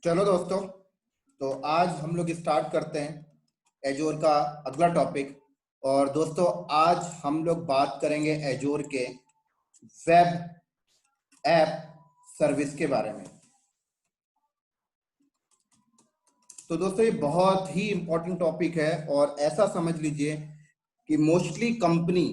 चलो दोस्तों, तो आज हम लोग स्टार्ट करते हैं एजोर का अगला टॉपिक। और दोस्तों, आज हम लोग बात करेंगे एजोर के वेब ऐप सर्विस के बारे में। तो दोस्तों, ये बहुत ही इंपॉर्टेंट टॉपिक है और ऐसा समझ लीजिए कि मोस्टली कंपनी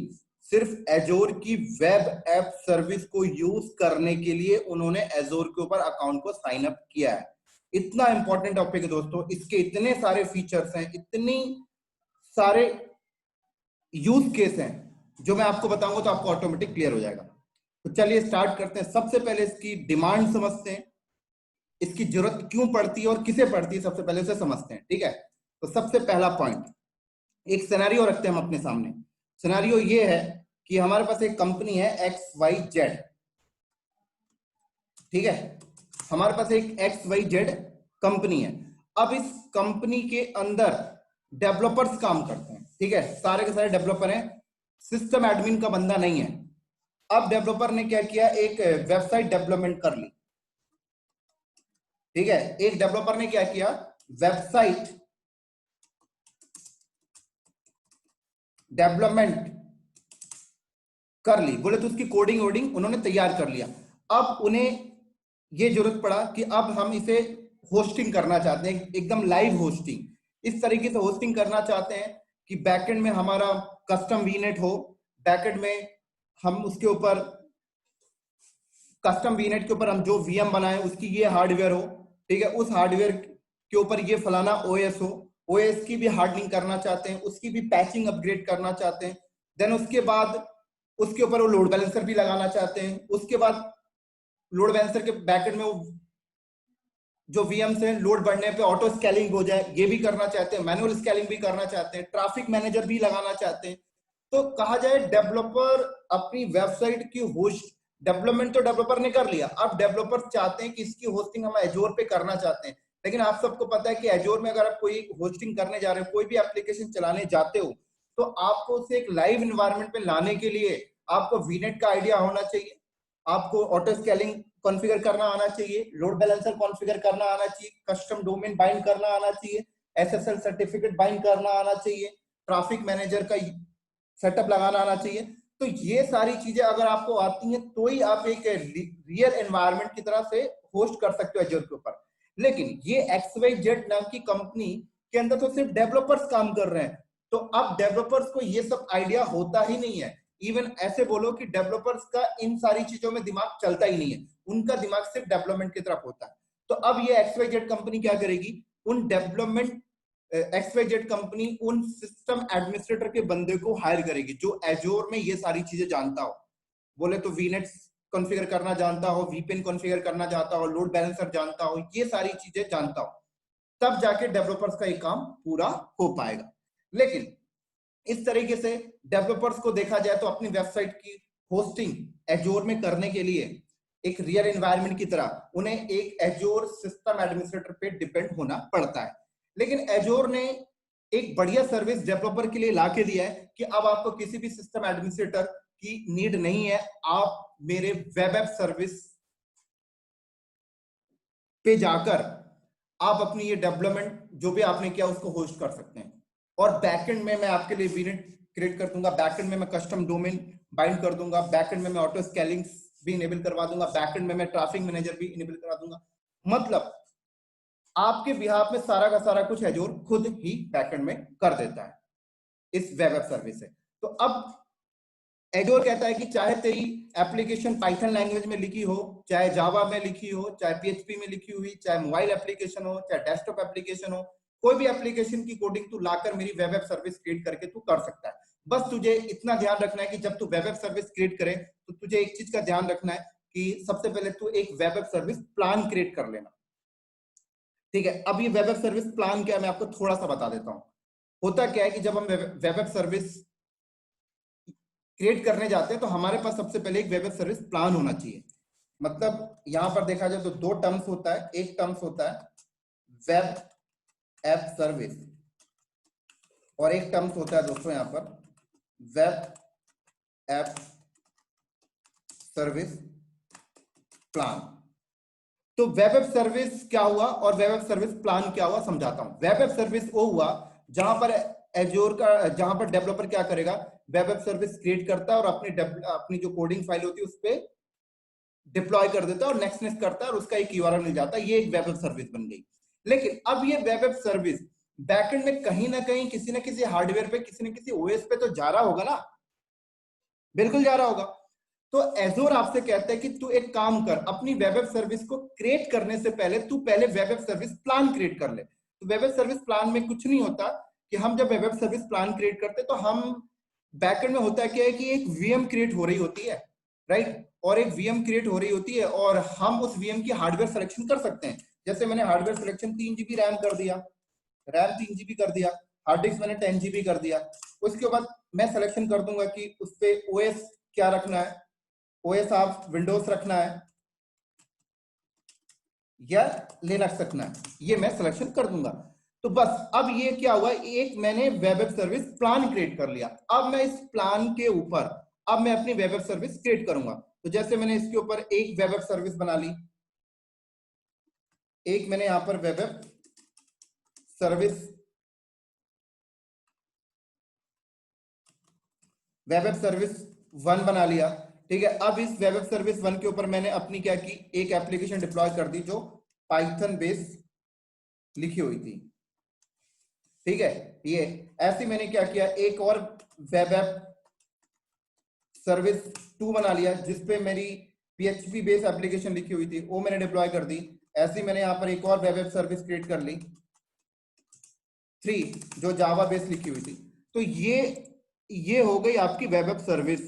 सिर्फ एजोर की वेब ऐप सर्विस को यूज करने के लिए उन्होंने एजोर के ऊपर अकाउंट को साइन अप किया है। इतना इंपॉर्टेंट टॉपिक है दोस्तों, इसके इतने सारे फीचर्स हैं, इतनी सारे यूज केस हैं जो मैं आपको बताऊंगा तो आपको ऑटोमेटिक क्लियर हो जाएगा। तो चलिए स्टार्ट करते हैं। सबसे पहले इसकी डिमांड समझते हैं, इसकी जरूरत क्यों पड़ती है और किसे पड़ती है, सबसे पहले उसे समझते हैं। ठीक है, तो सबसे पहला पॉइंट, एक सिनेरियो रखते हैं हम अपने सामने। सिनेरियो ये है कि हमारे पास एक कंपनी है XYZ। ठीक है, हमारे पास एक XYZ कंपनी है। अब इस कंपनी के अंदर डेवलपर्स काम करते हैं। ठीक है, सारे के सारे डेवलपर हैं, सिस्टम एडमिन का बंदा नहीं है। अब डेवलपर ने क्या किया, एक वेबसाइट डेवलपमेंट कर ली। ठीक है, एक डेवलपर ने क्या किया, वेबसाइट डेवलपमेंट कर ली, बोले तो उसकी कोडिंग वोडिंग उन्होंने तैयार कर लिया। अब उन्हें ये जरूरत पड़ा कि अब हम इसे होस्टिंग करना चाहते हैं, एकदम लाइव होस्टिंग। इस तरीके से होस्टिंग करना चाहते हैं कि बैकएंड में हमारा कस्टम वीनेट हो, बैकएंड में हम उसके ऊपर कस्टम वीनेट के ऊपर हम जो वीएम बनाए उसकी ये हार्डवेयर हो। ठीक है, उस हार्डवेयर के ऊपर ये फलाना ओएस हो, ओएस की भी हार्डनिंग करना चाहते हैं, उसकी भी पैचिंग अपग्रेड करना चाहते हैं। देन उसके बाद उसके ऊपर वो लोड बैलेंसर भी लगाना चाहते हैं। उसके बाद लोड बैलेंसर के बैकएंड में वो जो वीएम्स हैं लोड बढ़ने पे ऑटो स्केलिंग हो जाए, ये भी करना चाहते हैं, मैनुअल स्केलिंग भी करना चाहते हैं, ट्रैफिक मैनेजर भी लगाना चाहते हैं। तो कहा जाए डेवलपर अपनी वेबसाइट की होस्ट डेवलपमेंट तो डेवलपर ने कर लिया, अब डेवलपर चाहते हैं कि इसकी होस्टिंग हम एजोर पे करना चाहते हैं। लेकिन आप सबको पता है कि एजोर में अगर आप कोई होस्टिंग करने जा रहे हो, कोई भी एप्लीकेशन चलाने जाते हो, तो आपको उसे एक लाइव एनवायरनमेंट में लाने के लिए आपको वीनेट का आइडिया होना चाहिए, आपको ऑटो स्केलिंग कॉन्फ़िगर करना आना चाहिए, लोड बैलेंसर कॉन्फ़िगर करना आना चाहिए, कस्टम डोमेन बाइंड करना आना चाहिए, एसएसएल सर्टिफिकेट बाइंड करना आना चाहिए, ट्रैफिक मैनेजर का सेटअप लगाना आना चाहिए। तो ये सारी चीजें अगर आपको आती हैं तो ही आप एक रियल एनवायरनमेंट की तरह से होस्ट कर सकते हो एजूर के ऊपर। लेकिन ये XYZ नाम की कंपनी के अंदर तो सिर्फ डेवलपर्स काम कर रहे हैं, तो अब डेवलपर्स को ये सब आइडिया होता ही नहीं है। इवन ऐसे बोलो कि डेवलपर्स का इन सारी चीजों में दिमाग चलता ही नहीं है, उनका दिमाग सिर्फ डेवलपमेंट की तरफ होता है। तो अब ये XYZ कंपनी क्या करेगी, उन डेवलपमेंट XYZ कंपनी उन सिस्टम एडमिनिस्ट्रेटर के बंदे को हायर करेगी जो एजोर में ये सारी चीजें जानता हो। बोले तो वीनेट कॉन्फ़िगर करना जानता हो, वीपीएन कॉन्फ़िगर करना जानता हो, लोड बैलेंसर जानता हो, ये सारी चीजें जानता हो, तब जाके डेवलपर्स का ये काम पूरा हो पाएगा। लेकिन इस तरीके से डेवलपर्स को देखा जाए तो अपनी वेबसाइट की होस्टिंग एजोर में करने के लिए एक रियल एनवायरनमेंट की तरह उन्हें एक एजोर सिस्टम एडमिनिस्ट्रेटर पे डिपेंड होना पड़ता है। लेकिन एजोर ने एक बढ़िया सर्विस डेवलपर के लिए ला के दिया है कि अब आपको किसी भी सिस्टम एडमिनिस्ट्रेटर की नीड नहीं है, आप मेरे वेब ऐप सर्विस पे जाकर आप अपनी ये डेवलपमेंट जो भी आपने किया उसको होस्ट कर सकते हैं। और बैकएंड में मैं आपके लिए वीनेट क्रिएट कर दूंगा, बैकएंड में मैं कस्टम डोमेन बाइंड कर दूंगा, बैकएंड में मैं ऑटो स्केलिंग भी इनेबल करवा दूंगा, बैकएंड में मैं ट्रैफिक मैनेजर भी इनेबल करा दूंगा। मतलब आपके बिहाफ में सारा का सारा कुछ एजोर खुद ही बैकएंड में कर देता है इस वेब ऐप सर्विस से। तो अब एजोर कहता है कि चाहे तेरी एप्लीकेशन पाइथन लैंग्वेज में लिखी हो, चाहे जावा में लिखी हो, चाहे पीएचपी में लिखी हुई, चाहे मोबाइल एप्लीकेशन हो, चाहे डेस्कटॉप एप्लीकेशन हो, कोई भी एप्लीकेशन की कोडिंग तू लाकर मेरी वेब ऐप सर्विस क्रिएट करके तू कर सकता है। बस तुझे इतना ध्यान रखना है कि जब तू वेब ऐप सर्विस क्रिएट करे तो तुझे एक चीज का ध्यान रखना है कि सबसे पहले तू एक web app service plan create कर लेना। ठीक है, अब ये वेब ऐप सर्विस प्लान क्या है मैं आपको थोड़ा सा बता देता हूं। होता क्या है कि जब हम वेब ऐप सर्विस क्रिएट करने जाते हैं तो हमारे पास सबसे पहले एक वेब सर्विस प्लान होना चाहिए। मतलब यहां पर देखा जाए तो दो टर्म्स होता है, एक टर्म्स होता है वेब ऐप सर्विस और एक टर्म्स होता है दोस्तों यहां पर वेब ऐप सर्विस प्लान। तो वेब एप सर्विस क्या हुआ और वेब एप सर्विस प्लान क्या हुआ समझाता हूं। वेब एप सर्विस वो हुआ जहां पर एज्योर का, जहां पर डेवलपर क्या करेगा, वेब एप सर्विस क्रिएट करता है और अपनी जो कोडिंग फाइल होती है उस पर डिप्लॉय कर देता है और नेक्स्ट करता है और उसका एक यूआरएल मिल जाता है। ये एक वेब एप सर्विस बन गई। लेकिन अब ये वेब एप सर्विस बैकएंड में कहीं ना कहीं किसी न किसी हार्डवेयर पे, किसी न किसी ओएस पे तो जा रहा होगा ना, बिल्कुल जा रहा होगा। तो एजोर आपसे कहता है कि तू एक काम कर, अपनी वेब एप सर्विस को क्रिएट करने से पहले तू पहले web app service plan create कर ले। तो वेब एप सर्विस प्लान में कुछ नहीं होता कि हम जब web app service plan create करते तो हम बैकएंड में होता क्या है कि एक वीएम क्रिएट हो रही होती है, राइट, और एक वीएम क्रिएट हो रही होती है और हम उस वीएम की हार्डवेयर सिलेक्शन कर सकते हैं। जैसे मैंने हार्डवेयर सिलेक्शन 3 GB रैम कर दिया, रैम 3 GB कर दिया, हार्ड डिस्क मैंने 10 GB कर दिया। उसके बाद मैं सिलेक्शन कर दूंगा कि उस पे ओएस क्या रखना है, ओएस आप विंडोज रखना है या लिनक्स रखना है, ये मैं सिलेक्शन कर दूंगा। तो बस अब ये क्या हुआ, एक मैंने web app service plan create कर लिया। अब मैं इस प्लान के ऊपर अब मैं अपनी वेब एप सर्विस क्रिएट करूंगा। तो जैसे मैंने इसके ऊपर एक वेब एप सर्विस बना ली, एक मैंने यहां पर वेब एप सर्विस 1 बना लिया, ठीक है। अब इस वेब एप सर्विस 1 के ऊपर मैंने अपनी क्या की, एक एप्लीकेशन डिप्लॉय कर दी जो पाइथन बेस लिखी हुई थी, ठीक है। ये ऐसे मैंने क्या किया, एक और वेब ऐप सर्विस 2 बना लिया जिसपे मेरी PHP बेस एप्लीकेशन लिखी हुई थी, वो मैंने डिप्लॉय कर दी। ऐसे मैंने यहाँ पर एक और वेब ऐप सर्विस क्रिएट कर ली 3 जो जावा बेस लिखी हुई थी। तो ये हो गई आपकी वेब ऐप सर्विस,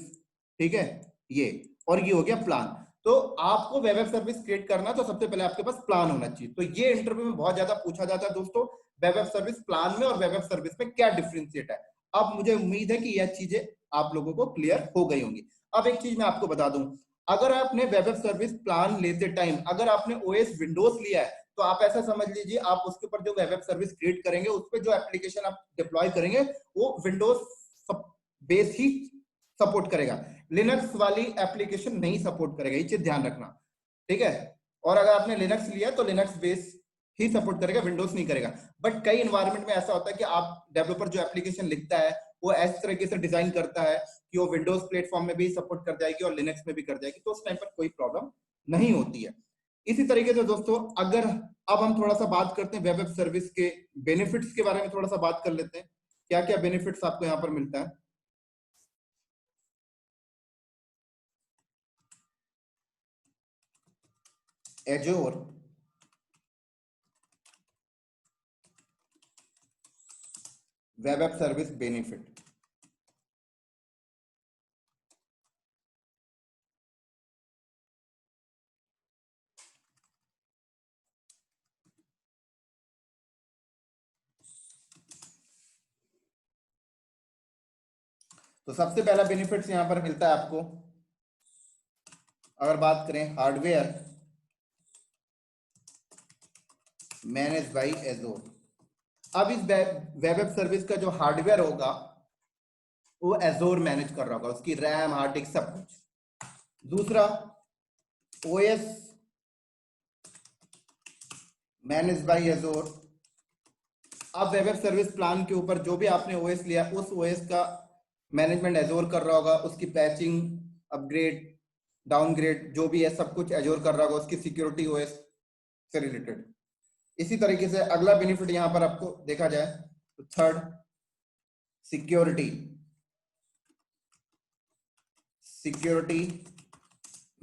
ठीक है, ये, और ये हो गया प्लान। तो आपको वेब ऐप सर्विस क्रिएट करना तो सबसे पहले आपके पास प्लान होना चाहिए। तो ये इंटरव्यू में बहुत ज्यादा पूछा जाता है दोस्तों, वेब ऐप सर्विस प्लान में और वेब ऐप सर्विस में क्या डिफरेंशिएट है। अब मुझे उम्मीद है कि यह चीजें आप लोगों को क्लियर हो गई होंगी। अब एक चीज मैं आपको बता दूं, अगर आपने वेब ऐप सर्विस प्लान लेते टाइम अगर आपने ओएस विंडोज लिया है तो आप ऐसा समझ लीजिए आप उसके ऊपर जो वेब ऐप सर्विस क्रिएट करेंगे उस पर जो एप्लीकेशन आप डिप्लॉय करेंगे वो विंडोज बेस ही सपोर्ट करेगा, लिनक्स वाली एप्लीकेशन नहीं सपोर्ट करेगा, ये चीज ध्यान रखना, ठीक है। और अगर आपने लिनक्स लिया तो लिनक्स बेस ही सपोर्ट करेगा, विंडोज नहीं करेगा। बट कई एनवायरनमेंट में ऐसा होता है कि आप डेवलपर जो एप्लीकेशन लिखता है वो इस तरीके से डिजाइन करता है कि वो विंडोज प्लेटफॉर्म में भी सपोर्ट कर जाएगी और लिनक्स में भी कर जाएगी, तो उस टाइम पर कोई प्रॉब्लम नहीं होती है। इसी तरीके से दोस्तों अगर अब हम थोड़ा सा बात करते हैं वेब ऐप सर्विस के बेनिफिट्स के बारे में, थोड़ा सा बात कर लेते हैं क्या क्या बेनिफिट्स आपको यहाँ पर मिलता है। एजोर वेब ऐप सर्विस बेनिफिट, तो सबसे पहला बेनिफिट्स यहां पर मिलता है आपको, अगर बात करें हार्डवेयर मैनेज बाय एजोर। अब इस वेब ऐप सर्विस का जो हार्डवेयर होगा वो एजोर मैनेज कर रहा होगा, उसकी रैम हार्ड डिस्क सब कुछ। दूसरा ओएस मैनेज बाय एजोर। अब वेब ऐप सर्विस प्लान के ऊपर जो भी आपने ओएस लिया उस ओएस का मैनेजमेंट एजोर कर रहा होगा, उसकी पैचिंग अपग्रेड डाउनग्रेड जो भी है सब कुछ एजोर कर रहा होगा, उसकी सिक्योरिटी ओएस से रिलेटेड। इसी तरीके से अगला बेनिफिट यहां पर आपको देखा जाए तो थर्ड सिक्योरिटी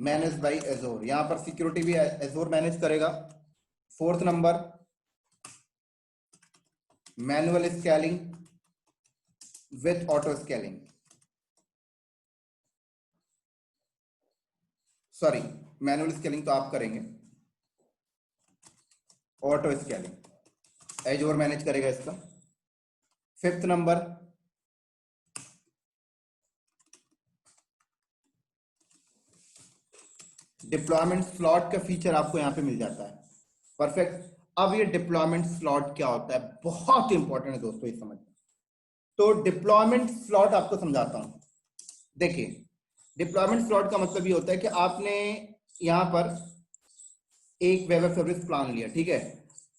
मैनेज बाय एजोर, यहां पर सिक्योरिटी भी एजोर मैनेज करेगा। Fourth number manual scaling with auto scaling, sorry manual scaling तो आप करेंगे, ऑटो स्केलिंग एजोर मैनेज करेगा इसका। फिफ्थ नंबर डिप्लॉयमेंट स्लॉट का फीचर आपको यहां पे मिल जाता है, परफेक्ट। अब ये डिप्लॉयमेंट स्लॉट क्या होता है, बहुत इंपॉर्टेंट है दोस्तों ये समझना। तो डिप्लॉयमेंट स्लॉट आपको समझाता हूं। देखिए डिप्लॉयमेंट स्लॉट का मतलब ये होता है कि आपने यहां पर एक वेब ऐप सर्विस प्लान लिया, ठीक है।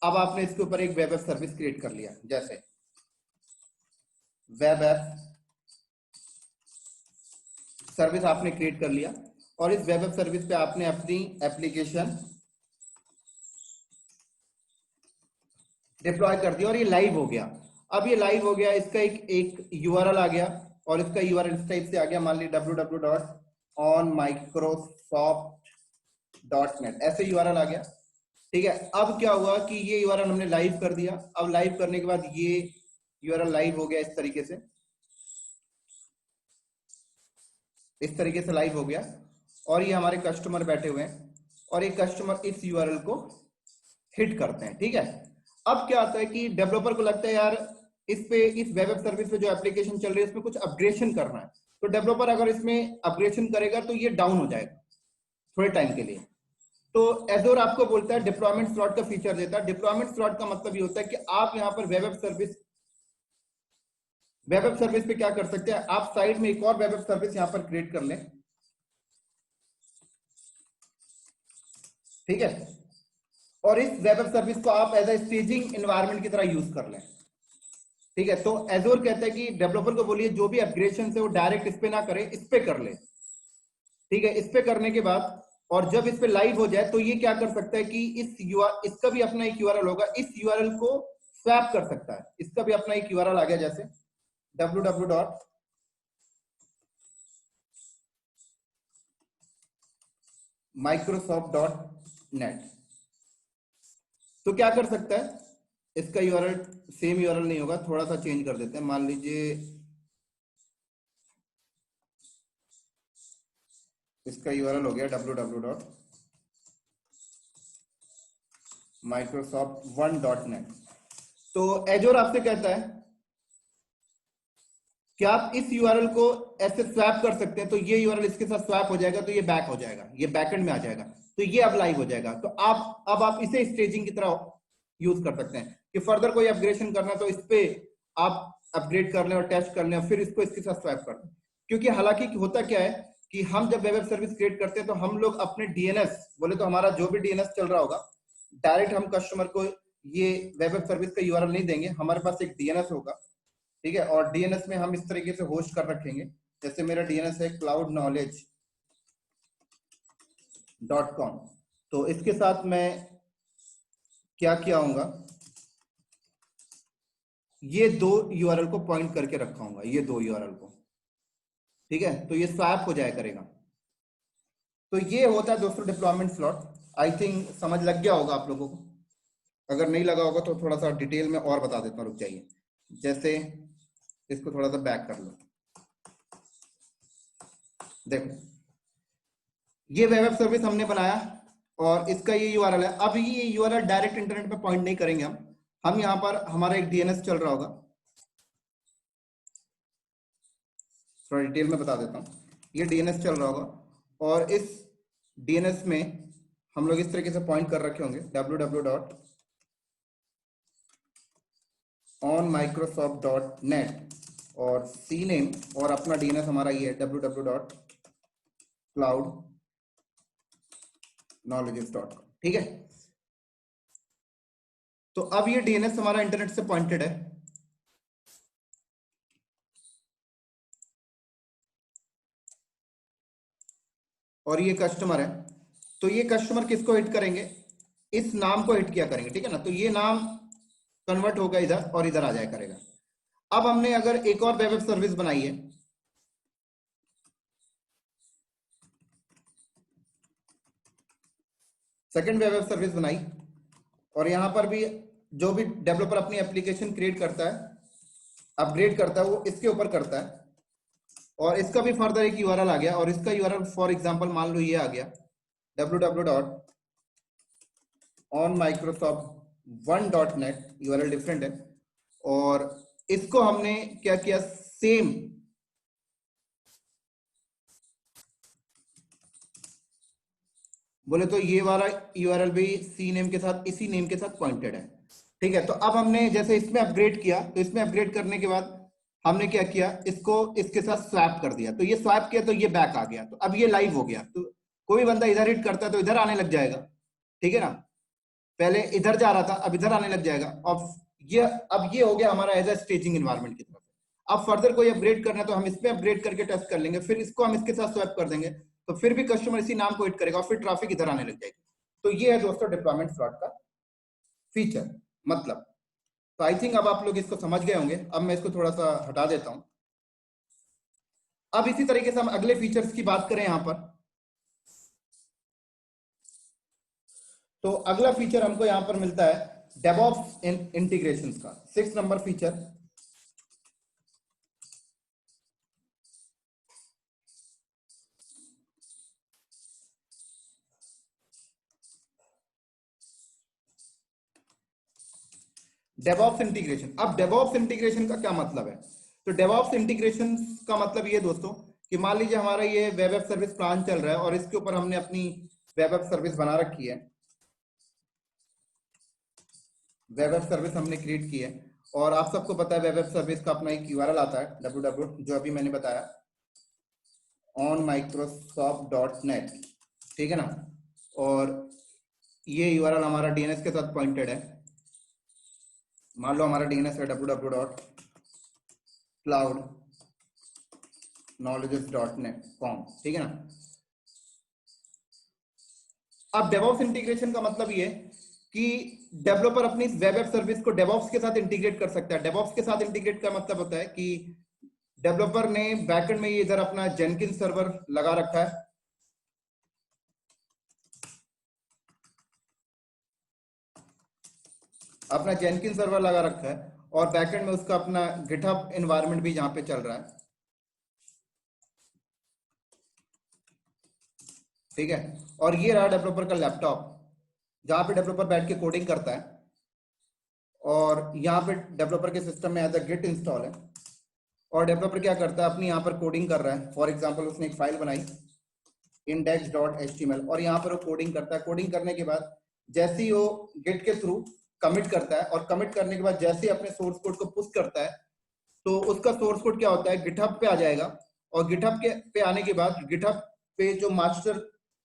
अब आपने इसके ऊपर एक वेब ऐप सर्विस क्रिएट कर लिया, जैसे वेब ऐप सर्विस आपने क्रिएट कर लिया, और इस वेब ऐप सर्विस पे आपने अपनी एप्लीकेशन डिप्लॉय कर दिया और ये लाइव हो गया। अब ये लाइव हो गया, इसका एक यूआरएल आ गया, और इसका यूआरएल इस टाइप से आ गया, मान ली www.onmicrosoft.net, ऐसे यूआरएल आ गया, ठीक है। अब क्या हुआ कि ये यूआरएल हमने लाइव कर दिया। अब लाइव करने के बाद ये यूआरएल लाइव हो गया इस तरीके से, इस तरीके से लाइव हो गया, और ये हमारे कस्टमर बैठे हुए हैं, और एक कस्टमर इस यूआरएल को हिट करते हैं, ठीक है। अब क्या आता है कि डेवलपर को लगता है यार इस वेब ऐप सर्विस पे जो एप्लीकेशन चल रही है इसमें कुछ अपग्रेडेशन करना है, तो डेवलपर अगर इसमें अपग्रेडेशन करेगा तो ये डाउन हो जाएगा थोड़े टाइम के लिए। तो एजोर आपको बोलता है डिप्लॉयमेंट स्लॉट का फीचर देता है। डिप्लॉयमेंट स्लॉट का मतलब ये होता है कि आप यहाँ पर वेब ऐप सर्विस पे क्या कर सकते हैं, आप साइड में एक और वेब ऐप सर्विस यहाँ पर क्रिएट कर लें, ठीक है, और इस वेब ऐप सर्विस को आप एज ए स्टेजिंग एनवायरनमेंट की तरह यूज कर लें, ठीक है। तो एजोर कहता है कि डेवलपर को बोलिए जो भी अपग्रेडेशन है वो डायरेक्ट इस पे ना करे, इस पे कर ले, ठीक है। इस पे करने के बाद और जब इस पे लाइव हो जाए तो ये क्या कर सकता है कि इसका भी अपना एक यूआरएल होगा, इस यूआरएल को स्वैप कर सकता है। इसका भी अपना एक यूआरएल आ गया, जैसे www.microsoft.net। तो क्या कर सकता है, इसका यूआरएल सेम यूआरएल नहीं होगा, थोड़ा सा चेंज कर देते हैं। मान लीजिए इसका यूआरएल हो गया www.microsoft1.net। तो एजोर आपसे कहता है कि आप इस यूआरएल को ऐसे स्वैप कर सकते हैं, तो ये यूआरएल इसके साथ स्वैप हो जाएगा, तो ये बैक हो जाएगा, ये बैकएंड में आ जाएगा, तो ये अब लाइव हो जाएगा। तो आप इसे स्टेजिंग की तरह यूज कर सकते हैं कि फर्दर कोई अपग्रेडेशन करना तो इस पे आप अपग्रेड कर लें और टेस्ट कर लें, और फिर इसको इसके साथ स्वैप कर दें। क्योंकि हालांकि होता क्या है कि हम जब वेब सर्विस क्रिएट करते हैं तो हम लोग अपने डीएनएस, बोले तो हमारा जो भी डीएनएस चल रहा होगा, डायरेक्ट हम कस्टमर को ये वेब सर्विस का यूआरएल नहीं देंगे, हमारे पास एक डीएनएस होगा, ठीक है। और डीएनएस में हम इस तरीके से होस्ट कर रखेंगे, जैसे मेरा डीएनएस है cloudknowledge.com। तो इसके साथ मैं क्या किया होगा, ये दो यूआरएल को पॉइंट करके रखा होगा, ये दो यूआरएल को, ठीक है। तो ये स्वैप हो जाया करेगा। तो ये होता है दोस्तों डिप्लॉयमेंट स्लॉट। आई थिंक समझ लग गया होगा आप लोगों को, अगर नहीं लगा होगा तो थोड़ा सा डिटेल में और बता देता हूं, रुक जाइए। जैसे इसको थोड़ा सा बैक कर लो, देखो ये वेब ऐप सर्विस हमने बनाया और इसका ये यूआरएल है। अब ये यूआरएल डायरेक्ट इंटरनेट पे पॉइंट नहीं करेंगे हम यहाँ पर हमारा एक डीएनएस चल रहा होगा, थोड़ा डिटेल में बता देता हूँ। ये डीएनएस चल रहा होगा और इस डीएनएस में हम लोग इस तरीके से पॉइंट कर रखे होंगे www.onmicrosoft.net और सी नेम, और अपना डीएनएस हमारा ये है www.cloudknowledge.com, ठीक है। तो अब ये डीएनएस हमारा इंटरनेट से पॉइंटेड है, और ये कस्टमर है। तो ये कस्टमर किसको हिट करेंगे, इस नाम को हिट किया करेंगे, ठीक है ना। तो ये नाम कन्वर्ट होगा इधर और इधर आ जाया करेगा। अब हमने अगर एक और वेब सर्विस बनाई है, सेकंड वेब सर्विस बनाई, और यहां पर भी जो भी डेवलपर अपनी एप्लीकेशन क्रिएट करता है, अपग्रेड करता है, वो इसके ऊपर करता है। और इसका भी फर्दर एक यूआरएल आ गया, और इसका यूआरएल फॉर एग्जांपल मान लो ये आ गया www.onmicrosoft1.net, यूआरएल डिफरेंट है। और इसको हमने क्या किया, सेम बोले तो ये वाला यूआरएल भी सी नेम के साथ, इसी नेम के साथ पॉइंटेड है, ठीक है। तो अब हमने जैसे इसमें अपग्रेड किया, तो इसमें अपग्रेड करने के बाद हमने क्या किया, इसको इसके साथ स्वैप कर दिया, तो ये स्वैप किया तो ये बैक आ गया, तो अब ये लाइव हो गया। तो कोई बंदा इधर हिट करता है तो इधर आने लग जाएगा, ठीक है ना, पहले इधर जा रहा था अब इधर आने लग जाएगा। अब ये हो गया हमारा एज ए स्टेजिंग एनवायरनमेंट की तरफ। अब फर्दर कोई अपग्रेड करना है तो हम इसमें अपग्रेड करके टेस्ट कर लेंगे, फिर इसको हम इसके साथ स्वैप कर देंगे, तो फिर भी कस्टमर इसी नाम को हिट करेगा और फिर ट्रैफिक इधर आने लग जाएगी। तो ये है दोस्तों डिप्लॉयमेंट फ्लॉट का फीचर मतलब। तो आई थिंक अब आप लोग इसको समझ गए होंगे। अब मैं इसको थोड़ा सा हटा देता हूं। अब इसी तरीके से हम अगले फीचर्स की बात करें यहां पर, तो अगला फीचर हमको यहां पर मिलता है डेवऑप्स इंटीग्रेशन का 6 नंबर फीचर। DevOps integration. अब डेवऑप्स इंटीग्रेशन का क्या मतलब है? तो डेवऑप्स इंटीग्रेशन का मतलब ये दोस्तों कि मान लीजिए हमारा ये वेब ऐप सर्विस प्लान चल रहा है और इसके ऊपर हमने अपनी वेब ऐप सर्विस बना रखी है, वेब ऐप सर्विस हमने क्रिएट की है, और आप सबको पता है वेब ऐप सर्विस का अपना एक यूआरएल आता है www, जो अभी मैंने बताया onmicrosoft.net, ठीक है ना, और ये यूआरएल हमारा डीएनएस के साथ पॉइंटेड है। मान लो हमारा डीएनएस है www.cloudknowledges.com, ठीक है ना। अब डेवऑप्स इंटीग्रेशन का मतलब ये कि डेवलपर अपनी वेब ऐप सर्विस को डेवऑप्स के साथ इंटीग्रेट कर सकता है। डेवऑप्स के साथ इंटीग्रेट का मतलब होता है कि डेवलपर ने बैकएंड में ये इधर अपना जेनकिंस सर्वर लगा रखा है, अपना जेनकिंस सर्वर लगा रखा है, और बैकएंड में उसका अपना गिटहब एनवायरनमेंट भी जहां पे चल रहा है, ठीक है। और ये रहा डेवलपर का लैपटॉप जहां पे डेवलपर बैठ के कोडिंग करता है, और यहाँ पे डेवलपर के सिस्टम में एज अ गिट इंस्टॉल है, और डेवलपर क्या करता है अपनी यहाँ पर कोडिंग कर रहा है। फॉर एग्जांपल उसने एक फाइल बनाई index.html और यहाँ पर वो कोडिंग करता है। कोडिंग करने के बाद जैसे ही वो गिट के थ्रू कमिट करता है, और कमिट करने के बाद जैसे ही अपने सोर्स कोड को पुश करता है, तो उसका सोर्स कोड क्या होता है गिटहब पे आ जाएगा, और गिटहब के पे आने के बाद गिटहब पे जो मास्टर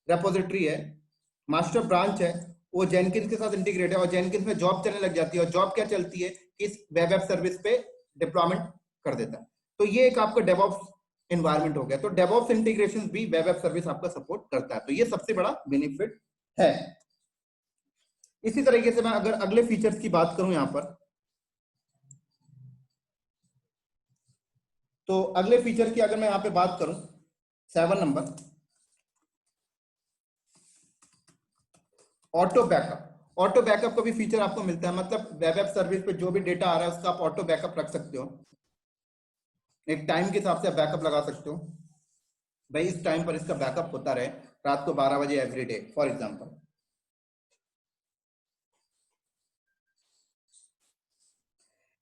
रेपोजिटरी है, मास्टर ब्रांच है, वो जेनकिंस के साथ इंटीग्रेट है, और जेनकिंस में जॉब चलने लग जाती है, और जॉब क्या चलती है कि इस वेब ऐप सर्विस पे डिप्लॉयमेंट कर देता है। तो ये एक आपका डेवऑप्स एनवायरनमेंट हो गया। तो डेवऑप्स इंटीग्रेशन भी वेब ऐप सर्विस आपका सपोर्ट करता है, तो ये सबसे बड़ा बेनिफिट है। इसी तरीके से मैं अगर अगले फीचर्स की बात करूं यहां पर, तो अगले फीचर की अगर मैं यहां पे बात करूं 7 number, auto backup. Auto backup का भी फीचर आपको मिलता है, मतलब वेब ऐप सर्विस पे जो भी डेटा आ रहा है उसका आप ऑटो बैकअप रख सकते हो। एक टाइम के हिसाब से आप बैकअप लगा सकते हो, भाई इस टाइम पर इसका बैकअप होता रहे, रात को 12 बजे एवरी डे फॉर एग्जांपल।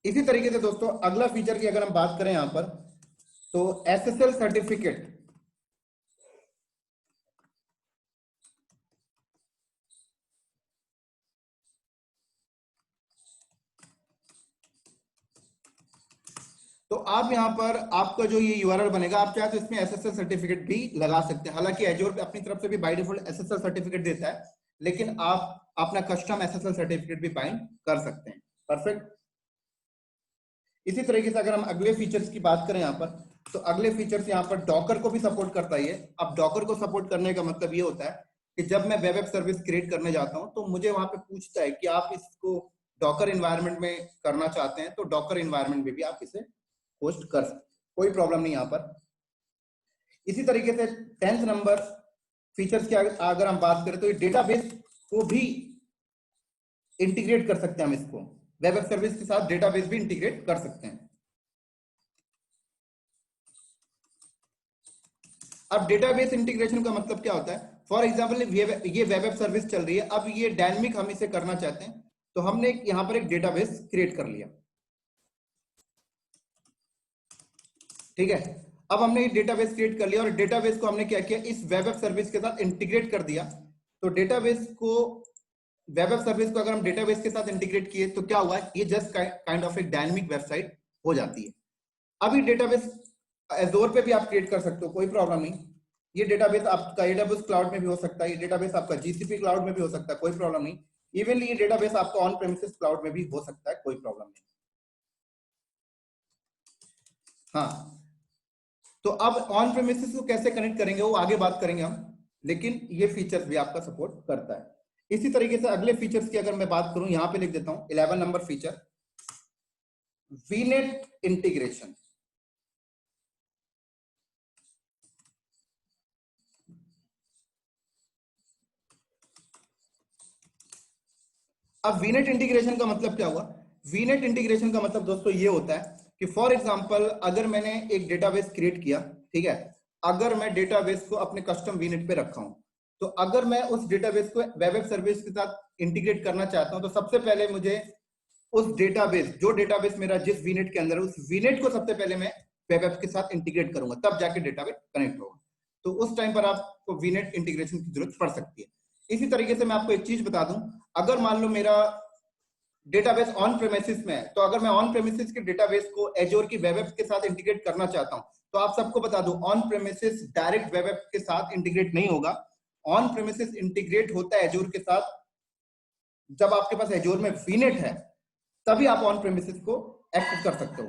इसी तरीके से दोस्तों अगला फीचर की अगर हम बात करें यहां पर, तो एसएसएल सर्टिफिकेट। तो आप यहां पर आपका जो ये यूआरएल बनेगा, आप चाहे तो इसमें एसएसएल सर्टिफिकेट भी लगा सकते हैं। हालांकि एजोर अपनी तरफ से भी बाय डिफॉल्ट एसएसएल सर्टिफिकेट देता है, लेकिन आप अपना कस्टम एसएसएल सर्टिफिकेट भी बाइंड कर सकते हैं। परफेक्ट। इसी तरीके से अगर हम अगले फीचर्स की बात करें यहाँ पर, तो अगले फीचर्स यहाँ पर डॉकर को भी सपोर्ट करता है। अब डॉकर को सपोर्ट करने का मतलब ये होता है कि जब मैं वेब ऐप सर्विस क्रिएट करने जाता हूँ तो मुझे वहां पे पूछता है कि आप इसको डॉकर एनवायरनमेंट में करना चाहते हैं, तो डॉकर एनवायरनमेंट में भी आप इसे होस्ट कर सकते, कोई प्रॉब्लम नहीं यहाँ पर। इसी तरीके से 10th नंबर फीचर्स की अगर हम बात करें, तो ये डेटाबेस को भी इंटीग्रेट कर सकते हैं हम इसको, वेब ऐप सर्विस के साथ डेटाबेस भी इंटीग्रेट कर सकते हैं। अब डेटाबेस इंटीग्रेशन का मतलब क्या होता है? फॉर एग्जांपल ये वेब ऐप सर्विस चल रही है, अब ये डायनेमिक हम इसे करना चाहते हैं, तो हमने यहां पर एक डेटाबेस क्रिएट कर लिया, ठीक है। अब हमने ये डेटाबेस क्रिएट कर लिया, और डेटाबेस को हमने क्या किया, इस वेब ऐप सर्विस के साथ इंटीग्रेट कर दिया। तो डेटाबेस को, वेब ऐप सर्विस को अगर हम डेटाबेस के साथ इंटीग्रेट किए तो क्या हुआ, ये जस्ट काइंड ऑफ एक डायनेमिक वेबसाइट हो जाती है। अभी डेटाबेस एजोर पे भी आप क्रिएट कर सकते हो, कोई प्रॉब्लम नहीं। ये डेटाबेस आपका एडब्ल्यूएस क्लाउड में भी हो सकता है, ये डेटाबेस आपका जीसीपी क्लाउड में भी हो सकता है, कोई प्रॉब्लम नहीं। इवनली ये डेटाबेस आपका ऑन प्रेमिसेस क्लाउड में भी हो सकता है, कोई प्रॉब्लम नहीं। हाँ, तो अब ऑन प्रेमिसेस को कैसे कनेक्ट करेंगे वो आगे बात करेंगे हम, लेकिन ये फीचर्स भी आपका सपोर्ट करता है। इसी तरीके से अगले फीचर्स की अगर मैं बात करूं, यहां पे लिख देता हूं 11 नंबर फीचर, वीनेट इंटीग्रेशन। अब वीनेट इंटीग्रेशन का मतलब क्या हुआ? वीनेट इंटीग्रेशन का मतलब दोस्तों ये होता है कि फॉर एग्जांपल अगर मैंने एक डेटाबेस क्रिएट किया, ठीक है, अगर मैं डेटाबेस को अपने कस्टम वीनेट पे रखा हूं, तो अगर मैं उस डेटाबेस को वेब सर्विस के साथ इंटीग्रेट करना चाहता हूं, तो सबसे पहले मुझे उस डेटाबेस, जो डेटाबेस मेरा जिस वीनेट के अंदर है, उस वीनेट को सबसे पहले मैं वेब ऐप के साथ इंटीग्रेट करूंगा, तब जाके डेटाबेस कनेक्ट होगा। तो उस टाइम पर आपको वीनेट इंटीग्रेशन की जरूरत पड़ सकती है। इसी तरीके से मैं आपको एक चीज बता दूं, अगर मान लो मेरा डेटाबेस ऑन प्रेमिसेस में है, तो अगर मैं ऑन प्रेमिसेस के डेटाबेस को एजोर की वेब ऐप के साथ इंटीग्रेट करना चाहता हूं, तो आप सबको बता दूं, on premises direct web app के साथ इंटीग्रेट नहीं होगा। ऑन प्रेमिसेस इंटीग्रेट होता है एजोर के साथ जब आपके पास एजोर में वीनेट है, तभी आप ऑन प्रेमिसेस को एक्सेस कर सकते हो।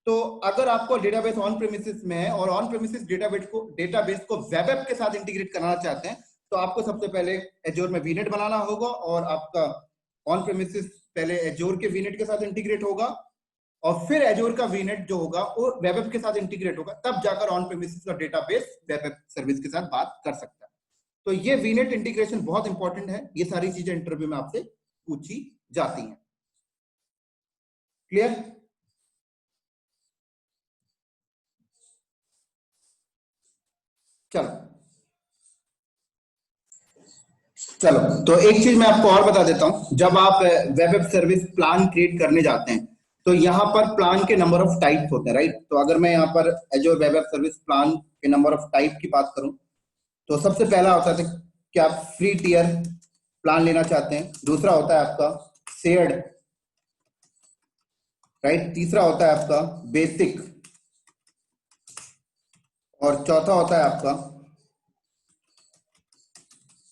तो अगर आपको डेटाबेस ऑन प्रेमिसेस में है और ऑन प्रेमिसेस डेटाबेस को वेब ऐप के साथ इंटीग्रेट कराना चाहते हैं, तो आपको सबसे पहले एजोर में वीनेट बनाना होगा, और आपका ऑन प्रेमिसेस पहले एजोर के वीनेट के साथ इंटीग्रेट होगा, और फिर एजोर का वीनेट जो होगा वो वेब ऐप के साथ इंटीग्रेट होगा, तब जाकर ऑन प्रेमिसेस का डेटाबेस वेब ऐप सर्विस के साथ बात कर सकता है। तो ये वीनेट इंटीग्रेशन बहुत इंपॉर्टेंट है, ये सारी चीजें इंटरव्यू में आपसे पूछी जाती हैं। क्लियर? चलो चलो, तो एक चीज मैं आपको और बता देता हूं, जब आप web app service plan create करने जाते हैं, तो यहाँ पर प्लान के नंबर ऑफ टाइप्स होते हैं, राइट? तो अगर मैं यहाँ पर एजोर वेब ऐप सर्विस प्लान के नंबर ऑफ टाइप की बात करूं, तो सबसे पहला होता है कि आप फ्री टियर प्लान लेना चाहते हैं, दूसरा होता है आपका शेयर्ड, राइट, तीसरा होता है आपका बेसिक, और चौथा होता है आपका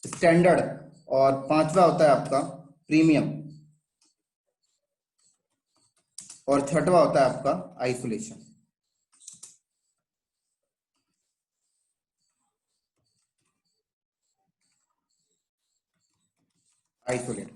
स्टैंडर्ड, और पांचवा होता है आपका प्रीमियम, और छठवा होता है आपका आइसोलेशन। आइसोलेट।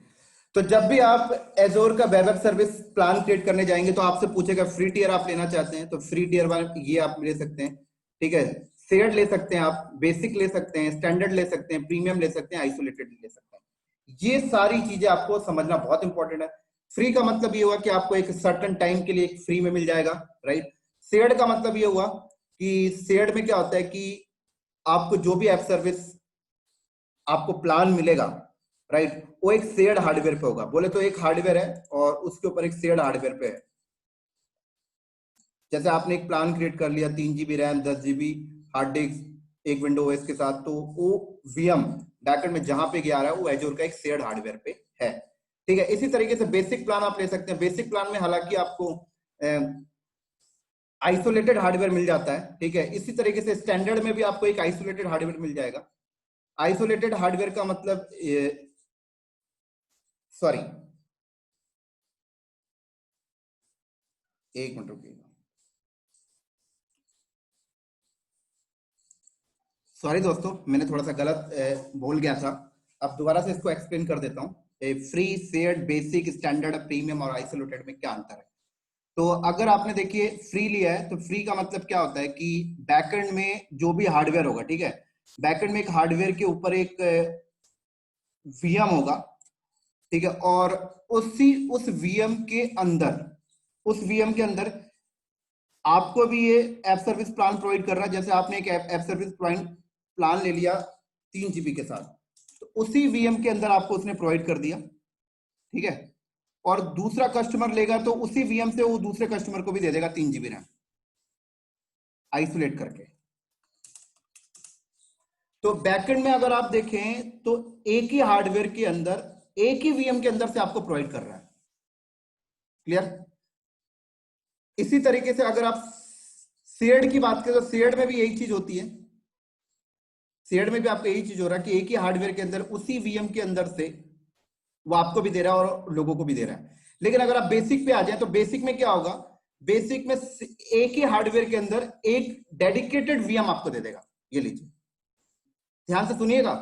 तो जब भी आप एजोर का web app service plan create करने जाएंगे, तो आपसे पूछेगा फ्री टियर आप लेना चाहते हैं, तो फ्री टियर वाले ये आप ले सकते हैं, ठीक है। शेयर्ड ले सकते हैं आप, बेसिक ले सकते हैं, स्टैंडर्ड ले सकते हैं, प्रीमियम ले सकते हैं, आइसोलेटेड ले सकते हैं। ये सारी चीजें आपको समझना बहुत इंपॉर्टेंट है। फ्री का मतलब ये हुआ कि आपको एक सर्टन टाइम के लिए फ्री में मिल जाएगा, राइट। शेयर्ड का मतलब ये हुआ कि शेयर्ड में क्या होता है कि आपको जो भी ऐप सर्विस आपको प्लान मिलेगा, राइट, वो एक शेयर्ड हार्डवेयर पे होगा। बोले तो एक हार्डवेयर है और उसके ऊपर एक शेयर्ड हार्डवेयर पे है। जैसे आपने एक प्लान क्रिएट कर लिया, 3 GB RAM, 10 GB hard disk, एक विंडो ओएस के साथ, तो वो वीएम बैकएंड में जहां पे गया रहा है वो एजोर का एक शेयर्ड हार्डवेयर पे है, ठीक है। इसी तरीके से बेसिक प्लान आप ले सकते हैं। बेसिक प्लान में हालांकि आपको आइसोलेटेड हार्डवेयर मिल जाता है, ठीक है। इसी तरीके से स्टैंडर्ड में भी आपको एक आइसोलेटेड हार्डवेयर मिल जाएगा। आइसोलेटेड हार्डवेयर का मतलब, सॉरी, एक मिनट रुकिएगा, सॉरी दोस्तों, मैंने थोड़ा सा गलत बोल गया था। अब दोबारा से इसको एक्सप्लेन कर देता हूँ। Free, shared, basic, standard, premium और आइसोलेटेड में क्या अंतर है। तो अगर आपने देखिए फ्री लिया है, तो फ्री का मतलब क्या होता है कि बैकएंड में जो भी हार्डवेयर होगा, ठीक है, बैकएंड में एक हार्डवेयर के ऊपर एक वीएम होगा, ठीक है, और उस वीएम के अंदर, उस वीएम के अंदर आपको भी ये ऐप सर्विस प्लान प्रोवाइड कर रहा है। जैसे आपने एक ऐप सर्विस प्लान ले लिया 3 GB के साथ, तो उसी वीएम के अंदर आपको उसने प्रोवाइड कर दिया, ठीक है। और दूसरा कस्टमर लेगा तो उसी वीएम से वो दूसरे कस्टमर को भी दे देगा 3 GB रैम, आइसोलेट करके। तो बैकएंड में अगर आप देखें तो एक ही हार्डवेयर के अंदर, एक ही वीएम के अंदर से आपको प्रोवाइड कर रहा है। क्लियर? इसी तरीके से अगर आप शेयर्ड की बात करें, तो शेयर्ड में भी यही चीज होती है। शेयर्ड में भी आपको यही चीज हो रहा है कि एक ही हार्डवेयर के अंदर उसी वीएम के अंदर से वो आपको भी दे रहा है और लोगों को भी दे रहा है। लेकिन अगर आप बेसिक पे आ जाए तो बेसिक में क्या होगा, बेसिक में एक ही हार्डवेयर के अंदर एक डेडिकेटेड वीएम आपको दे देगा। ये लीजिए, ध्यान से सुनिएगा,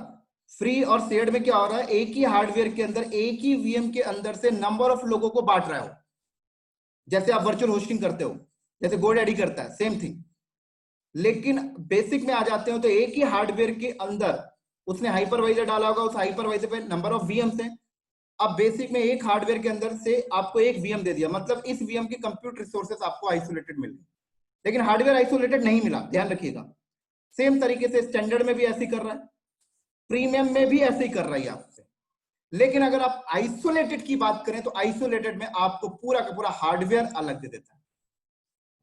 फ्री और शेयर्ड में क्या हो रहा है, एक ही हार्डवेयर के अंदर एक ही वीएम के अंदर से नंबर ऑफ लोगों को बांट रहा हो, जैसे आप वर्चुअल होस्टिंग करते हो, जैसे गोडैडी करता है, सेम थिंग। लेकिन बेसिक में आ जाते हो तो एक ही हार्डवेयर के अंदर उसने हाइपरवाइजर डाला होगा, उस हाइपरवाइजर पे नंबर ऑफ वीएम्स हैं। अब बेसिक में एक हार्डवेयर के अंदर से आपको एक वीएम दे दिया, मतलब इस वीएम की कंप्यूट रिसोर्सेस आपको आइसोलेटेड मिल गई, लेकिन हार्डवेयर आइसोलेटेड नहीं मिला, ध्यान रखिएगा। सेम तरीके से स्टैंडर्ड में भी ऐसे ही कर रहा है, प्रीमियम में भी ऐसे ही कर रहा है आपसे। लेकिन अगर आप आइसोलेटेड की बात करें तो आइसोलेटेड में आपको पूरा का पूरा हार्डवेयर अलग दे देता है।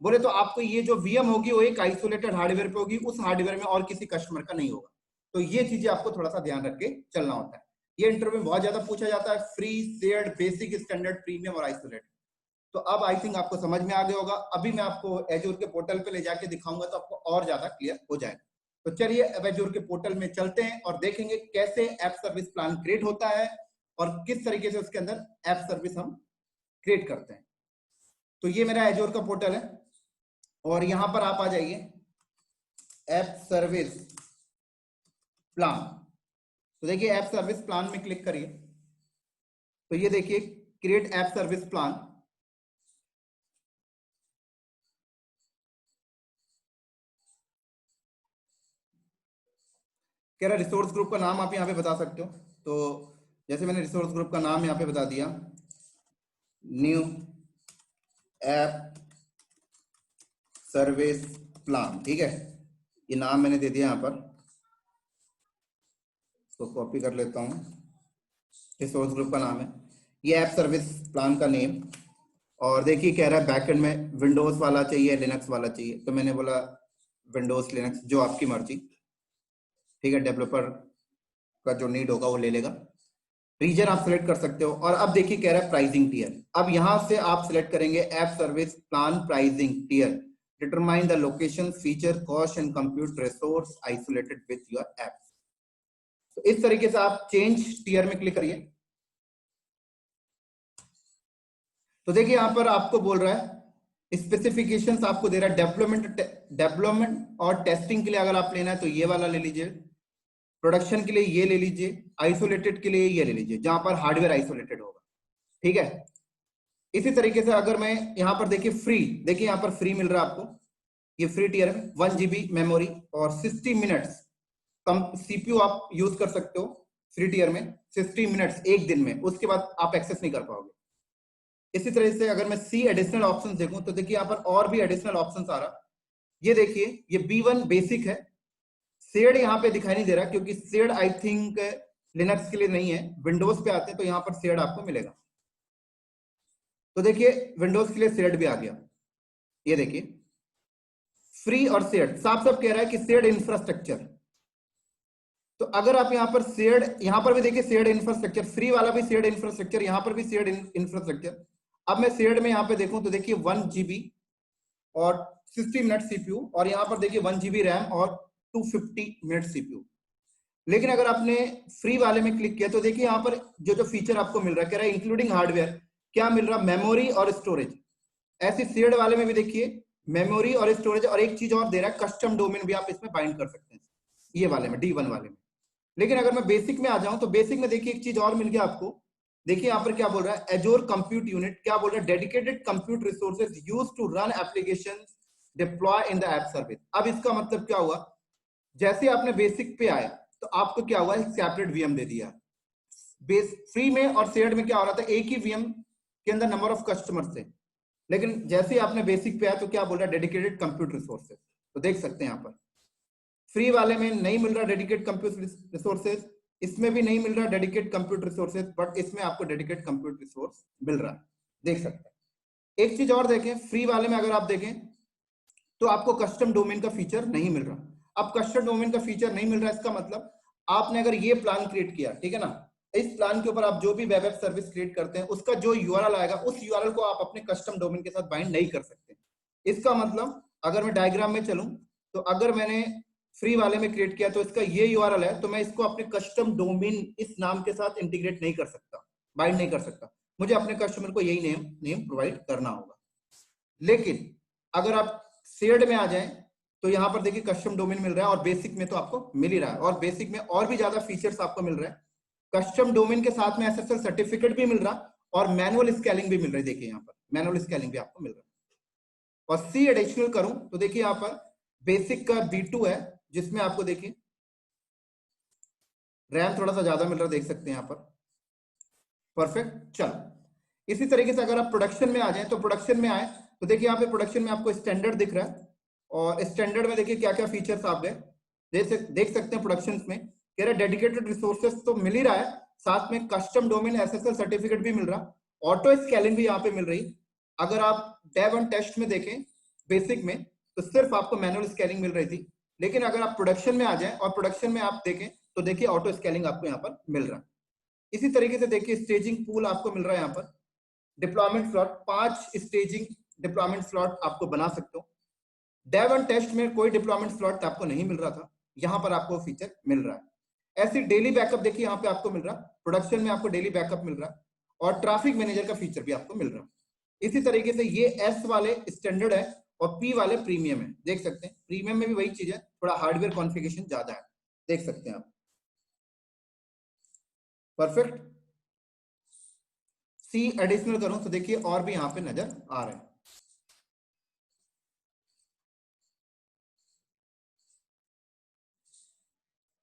बोले तो आपको ये जो वीएम होगी वो एक आइसोलेटेड हार्डवेयर पे होगी, उस हार्डवेयर में और किसी कस्टमर का नहीं होगा। तो ये चीजें आपको थोड़ा सा ध्यान रख के चलना होता है। ये इंटरव्यू में बहुत ज्यादा पूछा जाता है, free, shared, basic, standard, premium और आइसोलेटेड। तो अब आई थिंक आपको समझ में आ गया होगा। अभी मैं आपको एजूर के पोर्टल पे ले जाके दिखाऊंगा तो आपको और ज्यादा क्लियर हो जाएगा। तो चलिए अब एजूर के पोर्टल में चलते हैं और देखेंगे कैसे ऐप सर्विस प्लान क्रिएट होता है और किस तरीके से उसके अंदर ऐप सर्विस हम क्रिएट करते हैं। तो ये मेरा एजूर का पोर्टल है और यहां पर आप आ जाइए, ऐप सर्विस प्लान। तो देखिए ऐप सर्विस प्लान में क्लिक करिए, तो ये देखिए क्रिएट ऐप सर्विस प्लान। कह रहा रिसोर्स ग्रुप का नाम आप यहाँ पे बता सकते हो, तो जैसे मैंने रिसोर्स ग्रुप का नाम यहाँ पे बता दिया, न्यू ऐप सर्विस प्लान, ठीक है। ये नाम मैंने दे दिया यहाँ पर, तो कॉपी कर लेता हूँ, रिसोर्स ग्रुप का नाम है, ये ऐप सर्विस प्लान का नेम। और देखिए कह रहा है बैकएंड में विंडोज वाला चाहिए, लिनक्स वाला चाहिए, तो मैंने बोला विंडोज लिनक्स, जो आपकी मर्जी, ठीक है। डेवलपर का जो नीड होगा वो ले लेगा। रीजन आप सिलेक्ट कर सकते हो। और अब देखिए कह रहा है प्राइसिंग टियर, अब यहां से आप सिलेक्ट करेंगे app service plan pricing tier, determine the location, feature, cost and compute resource isolated with your app. तो इस तरीके से आप चेंज टियर में क्लिक करिए। तो देखिए यहां पर आपको बोल रहा है स्पेसिफिकेशंस आपको दे रहा है, डेवलपमेंट और टेस्टिंग के लिए अगर आप लेना है तो ये वाला ले लीजिए, प्रोडक्शन के लिए ये ले लीजिए, आइसोलेटेड के लिए ये ले लीजिए जहां पर हार्डवेयर आइसोलेटेड होगा, ठीक है। इसी तरीके से अगर मैं यहां पर देखिए फ्री, देखिए यहां पर फ्री मिल रहा है आपको, ये फ्री टियर में 1 GB मेमोरी और 60 मिनट्स कम सीपीयू आप यूज कर सकते हो फ्री टियर में, 60 मिनट्स एक दिन में, उसके बाद आप एक्सेस नहीं कर पाओगे। इसी तरह से अगर मैं सी एडिशनल ऑप्शन देखूं तो देखिए यहाँ पर और भी एडिशनल ऑप्शन आ रहा, ये देखिए ये B1 बेसिक है, शेड यहाँ पे दिखाई नहीं दे रहा क्योंकि शेड आई थिंक लिनक्स के लिए नहीं है, विंडोज पे आते हैं तो यहाँ पर शेड आपको मिलेगा। तो देखिए विंडोज के लिए शेड भी आ गया, ये देखिए फ्री और शेड साफ साफ कह रहा है कि शेड इंफ्रास्ट्रक्चर। तो अगर आप यहाँ पर शेड, यहाँ पर भी देखिए शेड इंफ्रास्ट्रक्चर, फ्री वाला भी शेड इंफ्रास्ट्रक्चर, यहाँ पर भी शेड इंफ्रास्ट्रक्चर। अब मैं शेड में यहाँ पे देखूं तो देखिए 1 GB और 60 मिनट सीपीयू, और यहाँ पर देखिए 1 GB रैम और 250 मिनट सीपीयू। लेकिन अगर आपने फ्री वाले में क्लिक किया तो देखिए यहाँ पर जो जो फीचर आपको मिल रहा है, कह रहा है इंक्लूडिंग हार्डवेयर, क्या मिल रहा है, मेमोरी और स्टोरेज। ऐसे शेड वाले में भी देखिए मेमोरी और स्टोरेज, और एक चीज और दे रहा है कस्टम डोमेन भी आप इसमें बाइंड कर सकते हैं, ये वाले में D1 वाले में। लेकिन अगर मैं बेसिक में आ जाऊं तो बेसिक में देखिए एक चीज और मिल गया आपको, देखिए यहाँ पर क्या बोल रहा है, एजोर कंप्यूट यूनिट, क्या बोल रहा है, dedicated compute resources used to run applications deploy in the app service. अब इसका मतलब क्या हुआ, जैसे आपने बेसिक पे आए तो आपको क्या हुआ, एक सेपरेट वीएम दे दिया। बेस फ्री में और शेयर्ड में क्या हो रहा था, एक ही वीएम के अंदर नंबर ऑफ कस्टमर्स थे, लेकिन जैसे ही आपने बेसिक पे आया तो क्या बोल रहा है, डेडिकेटेड कंप्यूट रिसोर्सेज। तो देख सकते हैं यहाँ पर फ्री वाले में नहीं मिल रहा डेडिकेट कंप्यूट रिसोर्सेज, इसमें भी नहीं मिल रहा डेडिकेट कंप्यूट रिसोर्सेज, बट इसमें आपको डेडिकेट कंप्यूट रिसोर्स मिल रहा है, देख सकते हैं। एक चीज और देखें, फ्री वाले में अगर आप देखें तो आपको कस्टम डोमेन का फीचर नहीं मिल रहा। अब कस्टम डोमेन का फीचर नहीं मिल रहा, इसका मतलब आपने अगर ये प्लान क्रिएट किया, ठीक है ना, इस प्लान के ऊपर आप जो भी वेब ऐप सर्विस क्रिएट करते हैं उसका जो यूआरएल आएगा, उस यूआरएल को आप अपने कस्टम डोमेन के साथ बाइंड नहीं कर सकते। इसका मतलब अगर मैं डायग्राम में चलूं तो अगर मैंने फ्री वाले में क्रिएट किया तो इसका ये यूआरएल है, तो मैं इसको अपने कस्टम डोमेन इस नाम के साथ इंटीग्रेट नहीं कर सकता, बाइंड नहीं कर सकता, मुझे अपने कस्टमर को यही नेम प्रोवाइड करना होगा। लेकिन अगर आप शेयर्ड में आ जाएं तो यहाँ पर देखिए कस्टम डोमेन मिल रहा है, और बेसिक में तो आपको मिल ही रहा है, और बेसिक में और भी ज्यादा फीचर्स आपको मिल रहे हैं। कस्टम डोमेन के साथ में एसएसएल सर्टिफिकेट भी मिल रहा और मैनुअल स्केलिंग भी मिल रही है। देखिए यहाँ पर मैनुअल स्केलिंग भी आपको मिल रहा है। और सी एडिशनल करूं तो देखिए यहाँ पर बेसिक का B2 है, जिसमें आपको देखिए रैम थोड़ा सा ज्यादा मिल रहा है, देख सकते हैं यहाँ पर। परफेक्ट। चलो इसी तरीके से अगर आप प्रोडक्शन में आ जाएं तो प्रोडक्शन में आए तो देखिए यहाँ पे प्रोडक्शन में आपको स्टैंडर्ड दिख रहा है, और स्टैंडर्ड में देखिए क्या क्या फीचर्स आप गए देख सकते हैं। प्रोडक्शन में कह रहे डेडिकेटेड रिसोर्सेस तो मिल ही रहा है, साथ में कस्टम डोमेन एसएसएल सर्टिफिकेट भी मिल रहा, ऑटो स्केलिंग भी यहाँ पे मिल रही। अगर आप डेव एंड टेस्ट में देखें बेसिक में तो सिर्फ आपको मैनुअल स्केलिंग मिल रही थी, लेकिन अगर आप प्रोडक्शन में आ जाएं और प्रोडक्शन में आप देखें तो देखिए ऑटो स्केलिंग आपको यहाँ पर मिल रहा है। इसी तरीके से देखिए स्टेजिंग पूल आपको मिल रहा है यहाँ पर, deployment slot 5 staging deployment slot आपको बना सकते हो। डेव एंड टेस्ट में कोई डिप्लॉयमेंट स्लॉट आपको नहीं मिल रहा था, यहाँ पर आपको फीचर मिल रहा है। ऐसी डेली बैकअप देखिए यहाँ पे आपको मिल रहा, प्रोडक्शन में आपको डेली बैकअप मिल रहा है, और ट्रैफिक मैनेजर का फीचर भी आपको मिल रहा है। इसी तरीके से ये एस वाले स्टैंडर्ड है और पी वाले प्रीमियम है, देख सकते हैं। प्रीमियम में भी वही चीज है, थोड़ा हार्डवेयर कॉन्फ़िगरेशन ज्यादा है, देख सकते हैं आप। परफेक्ट। सी एडिशनल करूं तो देखिए और भी यहां पे नजर आ रहे हैं।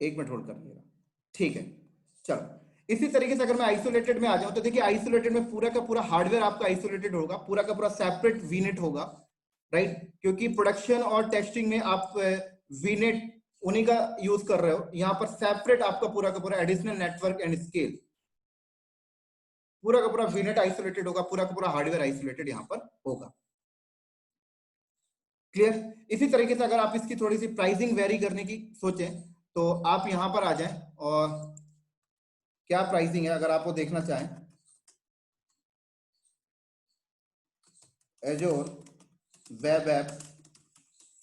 एक मिनट होल्ड कर लीजिएगा, ठीक है। चलो इसी तरीके से अगर मैं आइसोलेटेड में आ जाऊं तो देखिए आइसोलेटेड में पूरा का पूरा हार्डवेयर आपका आइसोलेटेड होगा, पूरा का पूरा सेपरेट वीनेट होगा, राइट। क्योंकि प्रोडक्शन और टेस्टिंग में आप वीनेट उन्हीं का यूज कर रहे हो, यहां पर सेपरेट आपका पूरा का पूरा एडिशनल नेटवर्क एंड स्केल, पूरा का पूरा वीनेट आइसोलेटेड होगा, पूरा का पूरा हार्डवेयर आइसोलेटेड यहां पर होगा। क्लियर। इसी तरीके से अगर आप इसकी थोड़ी सी प्राइसिंग वेरी करने की सोचें तो आप यहां पर आ जाएं, और क्या प्राइसिंग है अगर आपको देखना चाहें, एजोर web app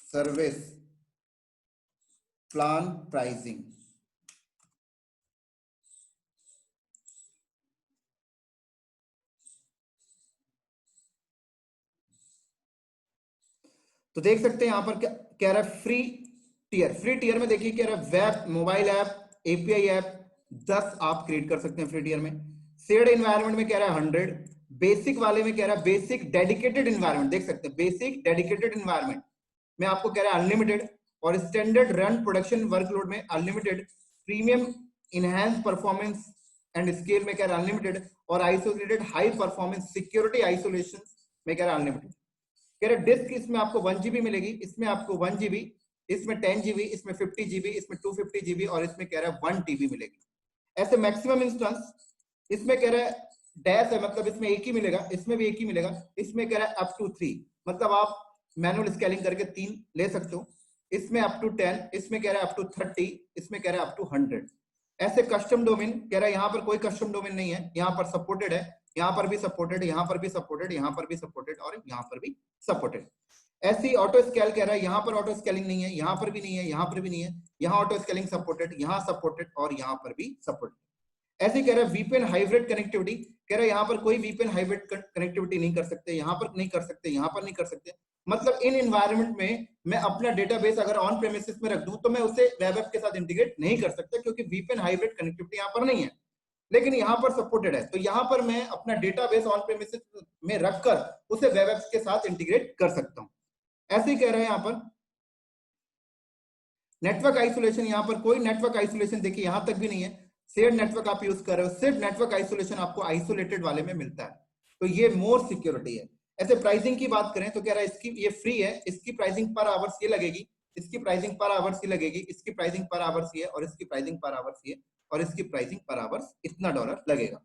service plan pricing, तो देख सकते हैं यहां पर क्या कह रहा है, फ्री टीयर। फ्री टीयर में देखिए कह रहा है web mobile app API app 10 आप क्रिएट कर सकते हैं फ्री टीयर में। शेयर्ड एनवायरनमेंट में कह रहा है 100, बेसिक वाले में कह रहा है बेसिक डेडिकेटेड एनवायरनमेंट, देख सकते हैं बेसिक डेडिकेटेड एनवायरनमेंट में आपको कह रहा है अनलिमिटेड, और स्टैंडर्ड रन प्रोडक्शन वर्कलोड में unlimited, premium enhance performance and scale में कह रहा है अनलिमिटेड, और isolated high performance security isolation में कह रहा है अनलिमिटेड। कह रहे डिस्क इसमें आपको 1 GB मिलेगी, इसमें आपको 1 GB, इसमें 10 GB, इसमें 50 GB, इसमें 250 GB, और इसमें कह रहा है 1 TB मिलेगी। ऐसे मैक्सिमम इंस्टेंस इसमें कह रहा है डैश है, मतलब इसमें एक ही मिलेगा, इसमें भी एक ही मिलेगा, इसमें कह रहा है अप टू 3, मतलब आप मैनुअल स्केलिंग करके 3 ले सकते हो। इसमें अप टू 10, इसमें कह रहा है अप टू 30, इसमें कह रहा है अप टू 100। ऐसे कस्टम डोमेन कह रहा है यहाँ पर कोई कस्टम डोमेन नहीं है, यहाँ पर सपोर्टेड है, यहाँ पर भी सपोर्टेड, यहाँ पर भी सपोर्टेड, यहाँ पर भी सपोर्टेड, और यहाँ पर भी सपोर्टेड। ऐसी ऑटो स्केल कह रहा है यहाँ पर ऑटो स्केलिंग नहीं है, यहाँ पर भी नहीं है, यहाँ पर भी नहीं है, यहाँ ऑटो स्केलिंग सपोर्टेड, यहाँ सपोर्टेड, और यहाँ पर भी सपोर्टेड। ऐसे कह रहा है वीपीएन हाइब्रिड कनेक्टिविटी, कह रहा है यहाँ पर कोई वीपीएन हाइब्रिड कनेक्टिविटी नहीं कर सकते, यहाँ पर नहीं कर सकते, यहाँ पर नहीं कर सकते। मतलब इन एनवायरनमेंट में मैं अपना डेटाबेस अगर ऑन प्रेमिसेस में रख दूं तो मैं उसे वेब ऐप के साथ इंटीग्रेट नहीं कर सकता, क्योंकि वीपीएन हाइब्रिड कनेक्टिविटी यहाँ पर नहीं है, लेकिन यहाँ पर सपोर्टेड है। तो यहाँ पर मैं अपना डेटाबेस ऑन प्रेमिसेस में रखकर उसे वेब ऐप्स के साथ इंटीग्रेट कर सकता हूँ। ऐसे ही कह रहे हैं यहाँ पर नेटवर्क आइसोलेशन, यहाँ पर कोई नेटवर्क आइसोलेशन देखिए यहाँ तक भी नहीं है, शेयर्ड नेटवर्क आप यूज कर रहे हो, सिर्फ नेटवर्क आइसोलेशन आपको आइसोलेटेड वाले में मिलता है, तो ये मोर सिक्योरिटी है। ऐसे प्राइसिंग की बात करें तो कह रहा है इसकी ये फ्री है, इसकी प्राइसिंग पर आवर्स ये लगेगी, इसकी प्राइसिंग पर आवर्स ये लगेगी, इसकी प्राइसिंग पर आवर्स ये, और इसकी प्राइसिंग पर आवर्स ये, और इसकी प्राइसिंग पर आवर्स इतना डॉलर लगेगा।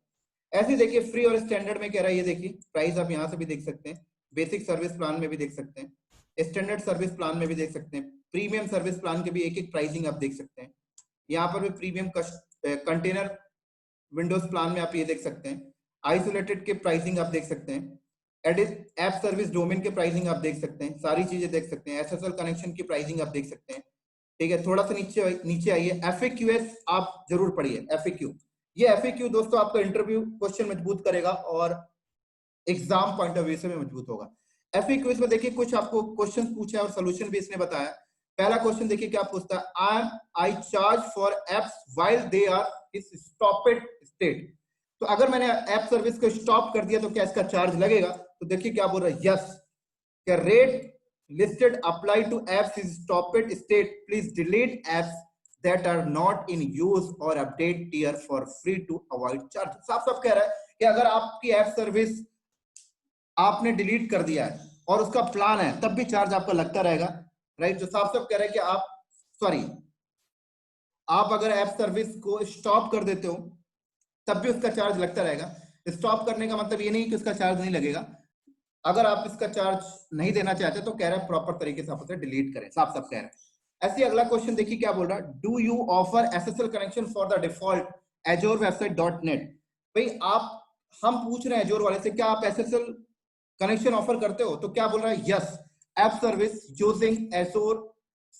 ऐसे देखिए फ्री और स्टैंडर्ड में कह रहा है, ये देखिए प्राइस आप यहाँ से भी देख सकते हैं, बेसिक सर्विस प्लान में भी देख सकते हैं, स्टैंडर्ड सर्विस प्लान में भी देख सकते हैं, प्रीमियम सर्विस प्लान के भी एक एक प्राइसिंग आप देख सकते हैं। यहाँ पर भी प्रीमियम कंटेनर विंडोज प्लान में आप ये देख सकते हैं, आइसोलेटेड के प्राइसिंग आप देख सकते हैं, ऐप सर्विस डोमेन के प्राइसिंग आप देख सकते हैं, सारी चीजें देख सकते हैं, एसएसएल कनेक्शन की प्राइसिंग आप देख सकते हैं, ठीक है, थोड़ा सा नीचे नीचे आइए, FAQs आप जरूर पढ़िए। FAQ, ये FAQ दोस्तों आपका इंटरव्यू क्वेश्चन मजबूत करेगा और एग्जाम पॉइंट ऑफ व्यू से भी मजबूत होगा। FAQs में देखिए कुछ आपको क्वेश्चन पूछा है और सोल्यूशन भी इसने बताया। पहला क्वेश्चन देखिए क्या पूछता है, I charge for apps while they are is stopped state. तो अगर मैंने ऐप सर्विस को स्टॉप कर दिया तो क्या इसका चार्ज लगेगा? तो देखिए क्या बोल रहा है, यस, क्या rate listed apply to apps is stopped state, please delete apps that are not in use or update tier for free to avoid charges। साफ साफ कह रहा है कि अगर आपकी ऐप सर्विस आपने डिलीट कर दिया है और उसका प्लान है तब भी चार्ज आपका लगता रहेगा, राइट। जो साफ साफ कह रहा है कि आप अगर ऐप सर्विस को स्टॉप कर देते हो तब भी उसका चार्ज लगता रहेगा। स्टॉप करने का मतलब ये नहीं कि उसका चार्ज नहीं लगेगा, अगर आप इसका चार्ज नहीं देना चाहते तो कह रहा है प्रॉपर तरीके से आप उसे डिलीट करें, साफ साफ कह रहा है। ऐसे अगला क्वेश्चन देखिए क्या बोल रहा है, do you offer SSL connection for the default एजोर website .net। भाई हम पूछ रहे हैं एजोर वाले से, क्या आप SSL कनेक्शन ऑफर करते हो? तो क्या बोल रहा है, yes, app service using एजोर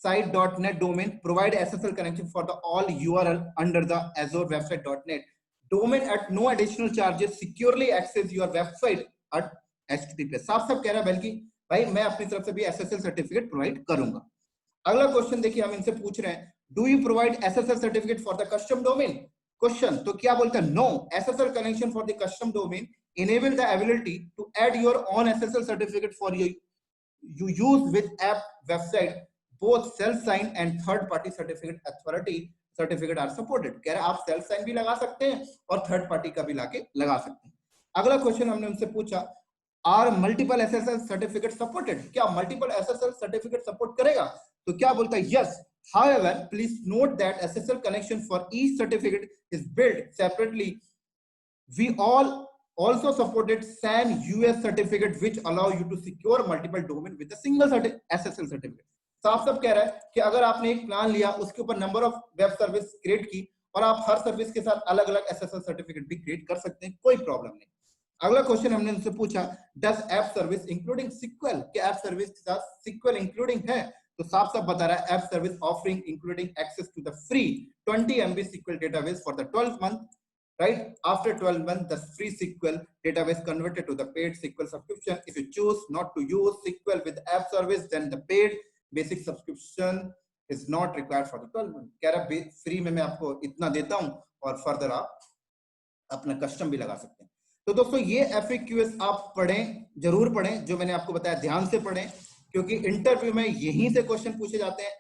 site.net domain provide SSL connection for the all URL under the Azure website.net domain at no additional charges, securely access your website at HTTPS। साफ साफ कह रहा है बल्कि भाई मैं अपनी तरफ से भी SSL सर्टिफिकेट प्रोवाइड करूंगा। अगला क्वेश्चन देखिए हम इनसे पूछ रहे हैं, do you provide SSL certificate for the custom domain question. तो क्या बोलता है, no, SSL connection for the custom domain enable the ability to add your own SSL certificate for you use with app website, both self sign and third party certificate authority certificate are supported। कह रहा है आप self sign भी लगा सकते हैं और third party का भी लाके लगा सकते हैं। अगला क्वेश्चन हमने उनसे पूछा, are multiple SSL certificate supported, क्या मल्टीपल SSL सर्टिफिकेट सपोर्ट करेगा? तो क्या बोलता है, yes, however please note that SSL connection for each certificate is built separately, we all also supported SAN US certificate which allow you to secure multiple domain with a single SSL certificate। साफ साफ कह रहा है कि अगर आपने एक plan लिया, उसके ऊपर number of web service create की और आप हर सर्विस के साथ अलग अलग SSL सर्टिफिकेट भी क्रिएट कर सकते हैं, कोई प्रॉब्लम नहीं। अगला क्वेश्चन हमने उनसे पूछा, does app service including sequel, क्या ऐप सर्विस के साथ सिक्वल इंक्लूडिंग है? तो साफ साफ बता रहा है, app service offering including access to the free 20 MB SQL database for the 12 month, right? After 12 months, the free SQL database converted to the paid SQL subscription. If you choose not to use SQL with app service, then the paid basic subscription is not required for the 12 months। कह रहा free में मैं आपको इतना देता हूं और further आप अपना कस्टम भी लगा सकते हैं। तो दोस्तों ये FAQs आप पढ़ें, जरूर पढ़ें, जो मैंने आपको बताया ध्यान से पढ़ें, क्योंकि इंटरव्यू में यहीं से क्वेश्चन पूछे जाते हैं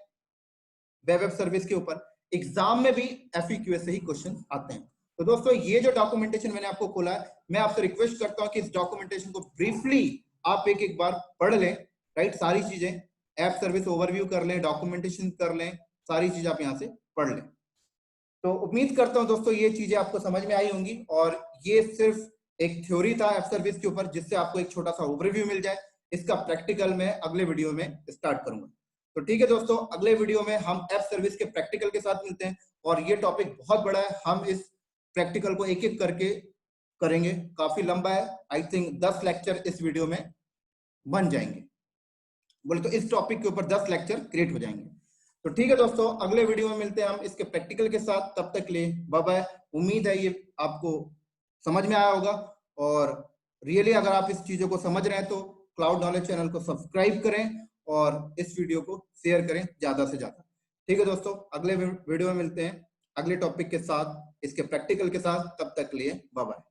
वेब सर्विस के ऊपर, एग्जाम में भी FAQs से ही क्वेश्चन आते हैं। तो दोस्तों ये जो डॉक्यूमेंटेशन मैंने आपको खोला है, मैं आपसे रिक्वेस्ट करता हूं कि इस डॉक्यूमेंटेशन को ब्रीफली आप एक बार पढ़ लें, राइट। सारी चीजें, ऐप सर्विस ओवरव्यू कर लें, डॉक्यूमेंटेशन कर लें, सारी चीजें आप यहां से पढ़ लें। तो उम्मीद करता हूं दोस्तों ये चीजें आपको समझ में आई होंगी, और ये सिर्फ एक थ्योरी था ऐप सर्विस के ऊपर, जिससे आपको एक छोटा सा ओवरव्यू मिल जाए। इसका प्रैक्टिकल मैं अगले वीडियो में स्टार्ट करूंगा। तो ठीक है दोस्तों, अगले वीडियो में हम ऐप सर्विस के प्रैक्टिकल के साथ मिलते हैं, और ये टॉपिक बहुत बड़ा है, हम इस प्रैक्टिकल को एक एक करके करेंगे, काफी लंबा है, आई थिंक 10 लेक्चर इस वीडियो में बन जाएंगे, बोले तो इस टॉपिक के ऊपर 10 लेक्चर क्रिएट हो जाएंगे। तो ठीक है दोस्तों, अगले वीडियो में मिलते हैं हम इसके प्रैक्टिकल के साथ, तब तक ले बाय बाय। उम्मीद है ये आपको समझ में आया होगा, और रियली अगर आप इस चीजों को समझ रहे हैं तो क्लाउड नॉलेज चैनल को सब्सक्राइब करें और इस वीडियो को शेयर करें ज्यादा से ज्यादा। ठीक है दोस्तों, अगले वीडियो में मिलते हैं अगले टॉपिक के साथ, इसके प्रैक्टिकल के साथ, तब तक लिए बाय बाय।